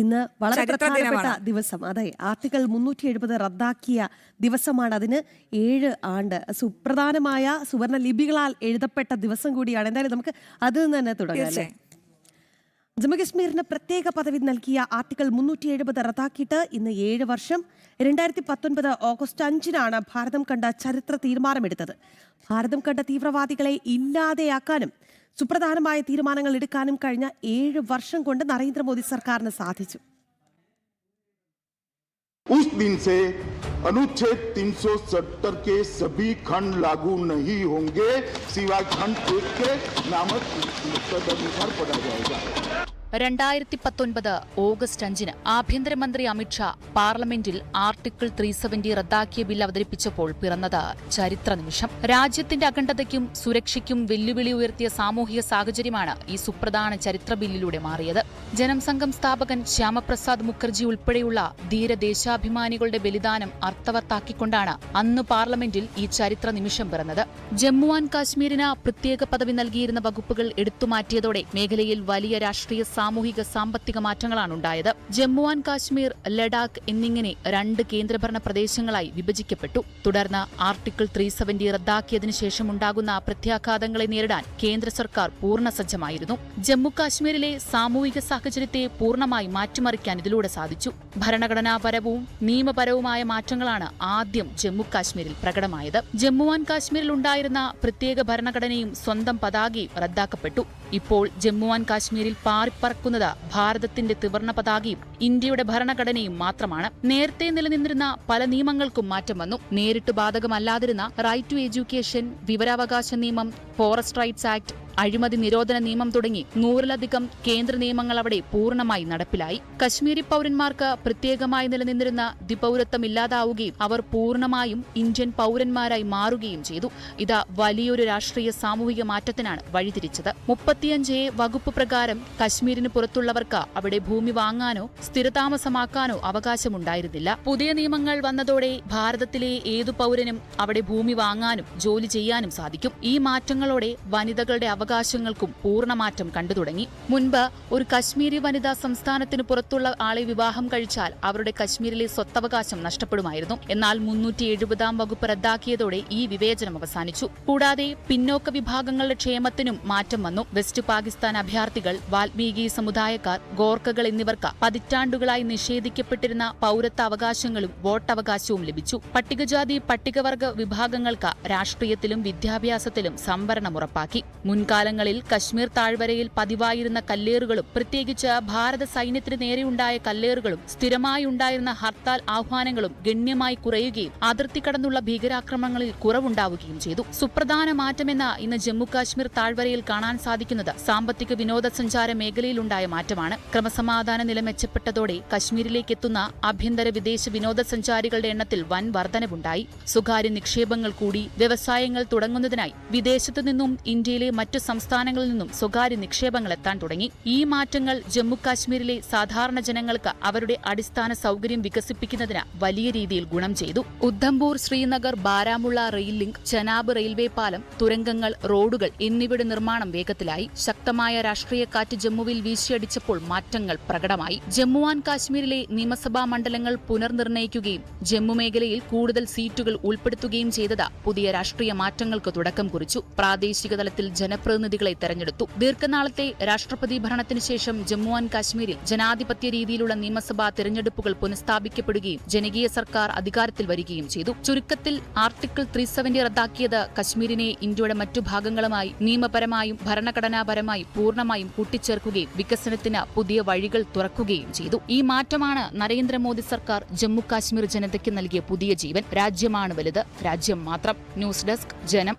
ഇന്ന് വളരെ പ്രധാനപ്പെട്ട ദിവസം. അതെ, ആർട്ടിക്കിൾ 370 റദ്ദാക്കിയ ദിവസമാണ്. അതിന് 7 ആണ്ട്. സുപ്രധാനമായ സുവർണ ലിപികളാൽ എഴുതപ്പെട്ട ദിവസം കൂടിയാണ്. എന്തായാലും നമുക്ക് അതിൽ നിന്ന് തന്നെ തുടങ്ങാം. ജമ്മുകശ്മീരിന് പ്രത്യേക പദവി നൽകിയ ആർട്ടിക്കിൾ 370 റദ്ദാക്കിയിട്ട് ഇന്ന് 7 വർഷം. 2019 ഓഗസ്റ്റ് 5-നാണ് ഭാരതം കണ്ട ചരിത്ര തീരുമാനമെടുത്തത്. ഭാരതം കണ്ട തീവ്രവാദികളെ ഇല്ലാതെയാക്കാനും സുപ്രധാനമായ തീരുമാനങ്ങൾ എടുക്കാനും കഴിഞ്ഞ 7 വർഷം കൊണ്ട് നരേന്ദ്രമോദി സർക്കാരിന് സാധിച്ചു. उस दिन से अनुच्छेद 370 के सभी खंड लागू नहीं होंगे, सिवाय खंड 1 के नामक तदनुसार पढ़ा जाएगा. 2019 ഓഗസ്റ്റ് 5-ന് ആഭ്യന്തരമന്ത്രി അമിത്ഷാ പാർലമെന്റിൽ ആർട്ടിക്കിൾ 370 റദ്ദാക്കിയ ബിൽ അവതരിപ്പിച്ചപ്പോൾ പിറന്നത് ചരിത്ര നിമിഷം. രാജ്യത്തിന്റെ അഖണ്ഡതയ്ക്കും സുരക്ഷയ്ക്കും വെല്ലുവിളി ഉയർത്തിയ സാമൂഹിക സാഹചര്യമാണ് ഈ സുപ്രധാന ചരിത്ര ബില്ലിലൂടെ മാറിയത്. ജനസംഘം സ്ഥാപകൻ ശ്യാമപ്രസാദ് മുഖർജി ഉൾപ്പെടെയുള്ള ധീരദേശാഭിമാനികളുടെ ബലിദാനം അർത്ഥവത്താക്കിക്കൊണ്ടാണ് അന്ന് പാർലമെന്റിൽ ഈ ചരിത്ര നിമിഷം പിറന്നത്. ജമ്മു ആൻഡ് കാശ്മീരിന് പ്രത്യേക പദവി നൽകിയിരുന്ന വകുപ്പുകൾ എടുത്തുമാറ്റിയതോടെ മേഖലയിൽ വലിയ രാഷ്ട്രീയ സാമൂഹിക സാമ്പത്തിക മാറ്റങ്ങളാണ് ഉണ്ടായത്. ജമ്മു ആൻഡ് കാശ്മീർ, ലഡാക്ക് എന്നിങ്ങനെ 2 കേന്ദ്രഭരണ പ്രദേശങ്ങളായി വിഭജിക്കപ്പെട്ടു. തുടർന്ന് ആർട്ടിക്കിൾ 370 റദ്ദാക്കിയതിനു ശേഷമുണ്ടാകുന്ന പ്രത്യാഘാതങ്ങളെ നേരിടാൻ കേന്ദ്ര സർക്കാർ പൂർണ്ണ സജ്ജമായിരുന്നു. ജമ്മു കാശ്മീരിലെ സാമൂഹിക സാഹചര്യത്തെ പൂർണ്ണമായി മാറ്റിമറിക്കാൻ ഇതിലൂടെ സാധിച്ചു. ഭരണഘടനാപരവും നിയമപരവുമായ മാറ്റങ്ങളാണ് ആദ്യം ജമ്മു കാശ്മീരിൽ പ്രകടമായത്. ജമ്മു ആൻഡ് കാശ്മീരിൽ ഉണ്ടായിരുന്ന പ്രത്യേക ഭരണഘടനയും സ്വന്തം പതാകയും റദ്ദാക്കപ്പെട്ടു. ഇപ്പോൾ ജമ്മു ആൻഡ് കാശ്മീരിൽ പാറിപ്പറക്കുന്നത് ഭാരതത്തിന്റെ ത്രിവർണ്ണ പതാകയും ഇന്ത്യയുടെ ഭരണഘടനയും മാത്രമാണ്. നേരത്തെ നിലനിന്നിരുന്ന പല നിയമങ്ങൾക്കും മാറ്റം വന്നു. നേരിട്ട് ബാധകമല്ലാതിരുന്ന റൈറ്റ് ടു എഡ്യൂക്കേഷൻ, വിവരാവകാശ നിയമം, ഫോറസ്റ്റ് റൈറ്റ്സ് ആക്ട്, അഴിമതി നിരോധന നിയമം തുടങ്ങി 100-ലധികം കേന്ദ്ര നിയമങ്ങൾ അവിടെ പൂർണ്ണമായി നടപ്പിലായി. കശ്മീരി പൌരന്മാർക്ക് പ്രത്യേകമായി നിലനിന്നിരുന്ന ദ്വിപൌരത്വം ഇല്ലാതാവുകയും അവർ പൂർണ്ണമായും ഇന്ത്യൻ പൌരന്മാരായി മാറുകയും ചെയ്തു. ഇത് വലിയൊരു രാഷ്ട്രീയ സാമൂഹിക മാറ്റത്തിനാണ് വഴിതിരിച്ചത്. 35A വകുപ്പ് പ്രകാരം കശ്മീരിന് പുറത്തുള്ളവർക്ക് അവിടെ ഭൂമി വാങ്ങാനോ സ്ഥിരതാമസമാക്കാനോ അവകാശമുണ്ടായിരുന്നില്ല. പുതിയ നിയമങ്ങൾ വന്നതോടെ ഭാരതത്തിലെ ഏതു പൌരനും അവിടെ ഭൂമി വാങ്ങാനും ജോലി ചെയ്യാനും സാധിക്കും. ഈ മാറ്റങ്ങളോടെ വനിതകളുടെ അവകാശങ്ങൾക്കും പൂർണ്ണമാറ്റം കണ്ടു തുടങ്ങി. മുൻപ് ഒരു കശ്മീരി വനിത സംസ്ഥാനത്തിന് പുറത്തുള്ള ആളെ വിവാഹം കഴിച്ചാൽ അവരുടെ കശ്മീരിലെ സ്വത്തവകാശം നഷ്ടപ്പെടുമായിരുന്നു. എന്നാൽ 370 വകുപ്പ് റദ്ദാക്കിയതോടെ ഈ വിവേചനം അവസാനിച്ചു. കൂടാതെ പിന്നോക്ക വിഭാഗങ്ങളുടെ ക്ഷേമത്തിനും മാറ്റം വന്നു. വെസ്റ്റ് പാകിസ്ഥാൻ അഭയാർത്ഥികൾ, വാൽമീകി സമുദായക്കാർ, ഗോർഖകൾ എന്നിവർക്ക് പതിറ്റാണ്ടുകളായി നിഷേധിക്കപ്പെട്ടിരുന്ന പൌരത്വ അവകാശങ്ങളും വോട്ടവകാശവും ലഭിച്ചു. പട്ടികജാതി പട്ടികവർഗ വിഭാഗങ്ങൾക്ക് രാഷ്ട്രീയത്തിലും വിദ്യാഭ്യാസത്തിലും സംവരണം ഉറപ്പാക്കി. മുൻകാലങ്ങളിൽ കശ്മീർ താഴ്വരയിൽ പതിവായിരുന്ന കല്ലേറുകളും പ്രത്യേകിച്ച് ഭാരത സൈന്യത്തിന് നേരെയുണ്ടായ കല്ലേറുകളും സ്ഥിരമായി ഉണ്ടായിരുന്ന ഹർത്താൽ ആഹ്വാനങ്ങളും ഗണ്യമായി കുറയുകയും അതിർത്തി കടന്നുള്ള ഭീകരാക്രമണങ്ങളിൽ കുറവുണ്ടാവുകയും ചെയ്തു. സുപ്രധാന മാറ്റമെന്ന് ഇന്ന് ജമ്മു കാശ്മീർ താഴ്വരയിൽ കാണാൻ സാധിക്കുന്നത് സാമ്പത്തിക വിനോദസഞ്ചാര മേഖലയിലുണ്ടായ മാറ്റമാണ്. ക്രമസമാധാന നില മെച്ചപ്പെട്ടതോടെ കശ്മീരിലേക്ക് എത്തുന്ന ആഭ്യന്തര വിദേശ വിനോദസഞ്ചാരികളുടെ എണ്ണത്തിൽ വൻ വർധനവുണ്ടായി. സ്വകാര്യ നിക്ഷേപങ്ങൾ കൂടി. വ്യവസായങ്ങൾ തുടങ്ങുന്നതിനായി വിദേശത്തു നിന്നും ഇന്ത്യയിലെ മറ്റു സംസ്ഥാനങ്ങളിൽ നിന്നും സ്വകാര്യ നിക്ഷേപങ്ങൾ എത്താൻ തുടങ്ങി. ഈ മാറ്റങ്ങൾ ജമ്മു കാശ്മീരിലെ സാധാരണ ജനങ്ങൾക്ക് അവരുടെ അടിസ്ഥാന സൗകര്യം വികസിപ്പിക്കുന്നതിന് വലിയ രീതിയിൽ ഗുണം ചെയ്തു. Udhampur, Srinagar, Baramulla rail link, Chenab railway പാലം, തുരങ്കങ്ങൾ, റോഡുകൾ എന്നിവയുടെ നിർമ്മാണം വേഗത്തിലായി. ശക്തമായ രാഷ്ട്രീയ കാറ്റ് ജമ്മുവിൽ വീശിയടിച്ചപ്പോൾ മാറ്റങ്ങൾ പ്രകടമായി. ജമ്മു ആൻഡ് കാശ്മീരിലെ നിയമസഭാ മണ്ഡലങ്ങൾ പുനർനിർണയിക്കുകയും ജമ്മു മേഖലയിൽ കൂടുതൽ സീറ്റുകൾ ഉൾപ്പെടുത്തുകയും ചെയ്തത് പുതിയ രാഷ്ട്രീയ മാറ്റങ്ങൾക്ക് തുടക്കം കുറിച്ചു. പ്രാദേശിക തലത്തിൽ ജനപ്രതിനിധികളെ തെരഞ്ഞെടുത്തു. ദീർഘനാളത്തെ രാഷ്ട്രപതി ഭരണത്തിന് ശേഷം ജമ്മു ആൻഡ് കാശ്മീരിൽ ജനാധിപത്യ രീതിയിലുള്ള നിയമസഭാ തെരഞ്ഞെടുപ്പുകൾ പുനഃസ്ഥാപിക്കപ്പെടുകയും ജനകീയ സർക്കാർ അധികാരത്തിൽ വരികയും ചെയ്തു. ചുരുക്കത്തിൽ ആർട്ടിക്കിൾ 370 റദ്ദാക്കിയത് കശ്മീരിനെ ഇന്ത്യയുടെ മറ്റു ഭാഗങ്ങളുമായി നിയമപരമായും ഭരണഘടനാപരമായും പൂർണ്ണമായും കൂട്ടിച്ചേർക്കുകയും വികസനത്തിന് പുതിയ വഴികൾ തുറക്കുകയും ചെയ്തു. ഈ മാറ്റമാണ് നരേന്ദ്രമോദി സർക്കാർ ജമ്മു കാശ്മീർ ജനതയ്ക്ക് നൽകിയ പുതിയ ജീവൻ. രാജ്യമാണ് വലുത്, രാജ്യം മാത്രം. ന്യൂസ് ഡെസ്ക്, ജനം.